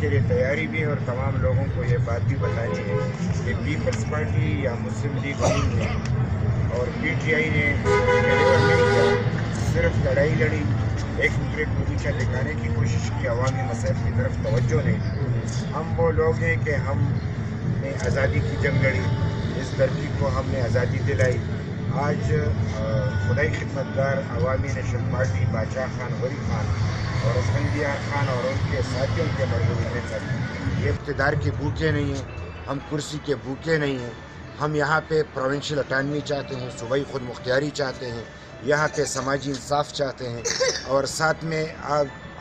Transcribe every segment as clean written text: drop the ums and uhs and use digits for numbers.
کے لیے تیاری بھی ہے اور تمام لوگوں کو یہ بات بھی بتانی ہے کہ پیپلز پارٹی یا مسلم لیگ نے اور پی ٹی آئی نے ڈیلیور نہیں کیا، صرف لڑائی لڑی، ایک دوسرے کو نیچا دکھانے کی کوشش کی، عوامی مسائل کی طرف توجہ نہیں دی۔ ہم وہ لوگ ہیں کہ ہم نے آزادی کی جنگ لڑی، اس دھرتی کو ہم نے آزادی دلائی۔ آج خدائی خدمتگار عوامی نیشنل پارٹی باچا خان غری خان اور اسفندیار خان اور ان کے ساتھیوں کے مرکزی تک یہ اقتدار کے بھوکے نہیں ہیں، ہم کرسی کے بھوکے نہیں ہیں۔ ہم یہاں پہ پروونشل اٹانومی چاہتے ہیں، صوبائی خود مختاری چاہتے ہیں، یہاں پہ سماجی انصاف چاہتے ہیں، اور ساتھ میں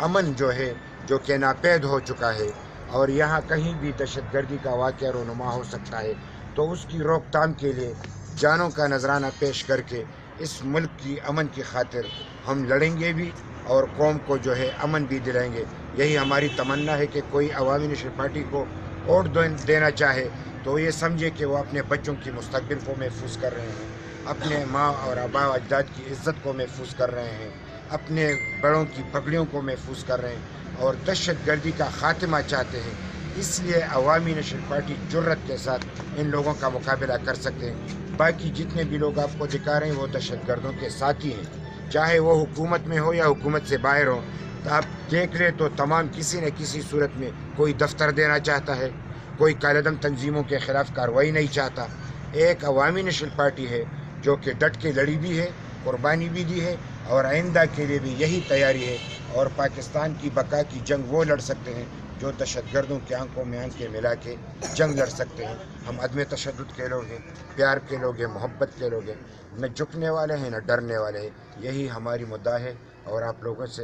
امن جو ہے جو کہ ناپید ہو چکا ہے، اور یہاں کہیں بھی دہشت گردی کا واقعہ رونما ہو سکتا ہے، تو اس کی روک تھام کے لیے جانوں کا نذرانہ پیش کر کے اس ملک کی امن کی خاطر ہم لڑیں گے بھی اور قوم کو جو ہے امن بھی دلائیں گے۔ یہی ہماری تمنا ہے کہ کوئی عوامی نیشنل پارٹی کو ووٹ دینا چاہے تو یہ سمجھے کہ وہ اپنے بچوں کی مستقبل کو محفوظ کر رہے ہیں، اپنے ماں اور آبا و اجداد کی عزت کو محفوظ کر رہے ہیں، اپنے بڑوں کی پگڑیوں کو محفوظ کر رہے ہیں اور دہشت گردی کا خاتمہ چاہتے ہیں۔ اس لیے عوامی نیشنل پارٹی جرت کے ساتھ ان لوگوں کا مقابلہ کر سکتے ہیں۔ باقی جتنے بھی لوگ آپ کو دکھا رہے ہیں وہ دہشت گردوں کے ساتھی ہیں، چاہے وہ حکومت میں ہو یا حکومت سے باہر ہو۔ تو آپ دیکھ لیں تو تمام کسی نہ کسی صورت میں کوئی دفتر دینا چاہتا ہے، کوئی کالعدم تنظیموں کے خلاف کارروائی نہیں چاہتا۔ ایک عوامی نیشنل پارٹی ہے جو کہ ڈٹ کے لڑی بھی ہے، قربانی بھی دی ہے، اور آئندہ کے لیے بھی یہی تیاری ہے، اور پاکستان کی بقا کی جنگ وہ لڑ سکتے ہیں جو دہشت گردوں کے آنکھوں میں آنکھیں ملا کے جنگ لڑ سکتے ہیں۔ ہم عدم تشدد کے لوگ ہیں، پیار کے لوگ ہیں، محبت کے لوگ ہیں، نہ جھکنے والے ہیں نہ ڈرنے والے ہیں۔ یہی ہماری مدعا ہے، اور آپ لوگوں سے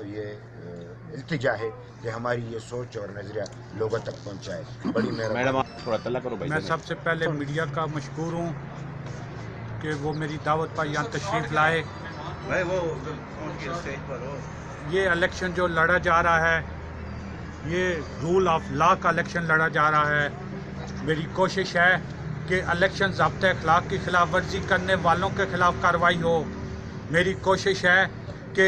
یہ التجا ہے کہ ہماری یہ سوچ اور نظریہ لوگوں تک پہنچائے۔ بڑی مہربانی۔ میں سب سے پہلے میڈیا کا مشکور ہوں کہ وہ میری دعوت پر یہاں تشریف لائے۔ یہ الیکشن جو لڑا جا رہا ہے، یہ رول آف لا کا الیکشن لڑا جا رہا ہے۔ میری کوشش ہے کہ الیکشن ضابطۂ اخلاق کی خلاف ورزی کرنے والوں کے خلاف کارروائی ہو۔ میری کوشش ہے کہ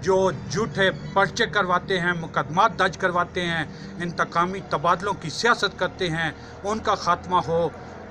جو جھوٹے پرچے کرواتے ہیں، مقدمات درج کرواتے ہیں، انتقامی تبادلوں کی سیاست کرتے ہیں، ان کا خاتمہ ہو۔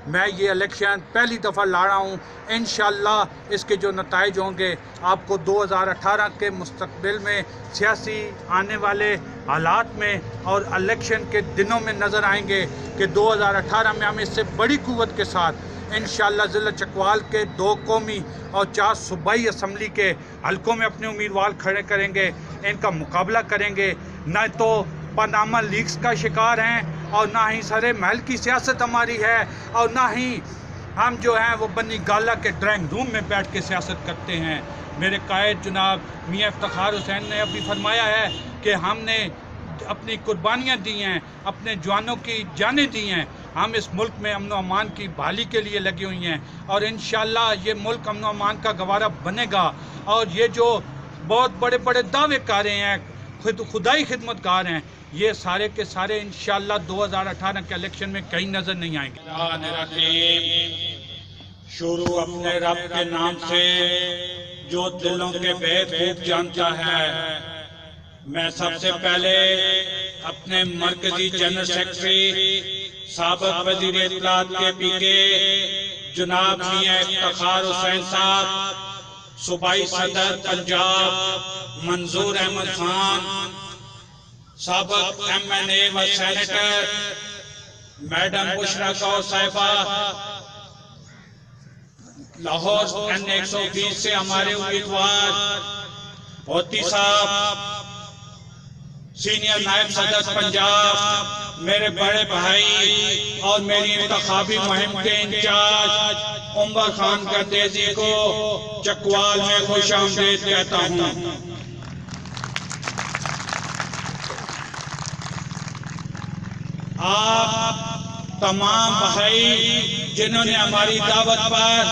میں یہ الیکشن پہلی دفعہ لڑا ہوں، انشاءاللہ اس کے جو نتائج ہوں گے آپ کو 2018 کے مستقبل میں سیاسی آنے والے حالات میں اور الیکشن کے دنوں میں نظر آئیں گے کہ 2018 میں ہم اس سے بڑی قوت کے ساتھ انشاءاللہ ضلع چکوال کے 2 قومی اور 4 صوبائی اسمبلی کے حلقوں میں اپنے امیدوار کھڑے کریں گے، ان کا مقابلہ کریں گے۔ نہ تو پاناما لیکس کا شکار ہیں، اور نہ ہی سرے محل کی سیاست ہماری ہے، اور نہ ہی ہم جو ہیں وہ بنی گالہ کے ڈرائنگ روم میں بیٹھ کے سیاست کرتے ہیں۔ میرے قائد جناب میاں افتخار حسین نے ابھی فرمایا ہے کہ ہم نے اپنی قربانیاں دی ہیں، اپنے جوانوں کی جانیں دی ہیں، ہم اس ملک میں امن و امان کی بحالی کے لیے لگی ہوئی ہیں، اور انشاءاللہ یہ ملک امن و امان کا گوارا بنے گا۔ اور یہ جو بہت بڑے بڑے دعوے کارے ہیں، خدائی خدمتگار ہیں، یہ سارے کے سارے انشاءاللہ 2018 کے الیکشن میں کہیں نظر نہیں آئیں گے۔ شروع اپنے رب کے نام سے جو دلوں کے بھید خوب جانتا ہے۔ میں سب سے پہلے اپنے مرکزی جنرل سیکرٹری سابق وزیر اطلاعات کے پی کے جناب میاں افتخار حسین صاحب، صوبائی صدر پنجاب منظور احمد خان، سابق ایم این اے و سینیٹر میڈم بشرا کور صاحبہ، لاہور این 120 سے ہمارے امیدوار ہوتی صاحب، سینئر نائب صدر پنجاب، میرے بڑے بھائی اور میری انتخابی مہم کے انچارج عمر خان گردیزی کو چکوال میں خوش آمدید کہتا ہوں۔ آپ تمام بھائی جنہوں نے ہماری دعوت پر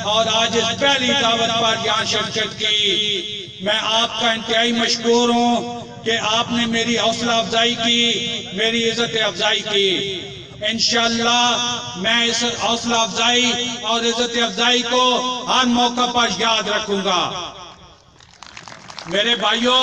اور آج اس پہلی دعوت پر یہاں شرکت کی، میں آپ کا انتہائی مشکور ہوں کہ آپ نے میری حوصلہ افزائی کی، میری عزت افزائی کی۔ انشاءاللہ میں اس حوصلہ افزائی اور عزت افزائی کو ہر موقع پر یاد رکھوں گا۔ میرے بھائیوں،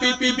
PPB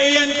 ANP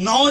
9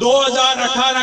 2018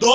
2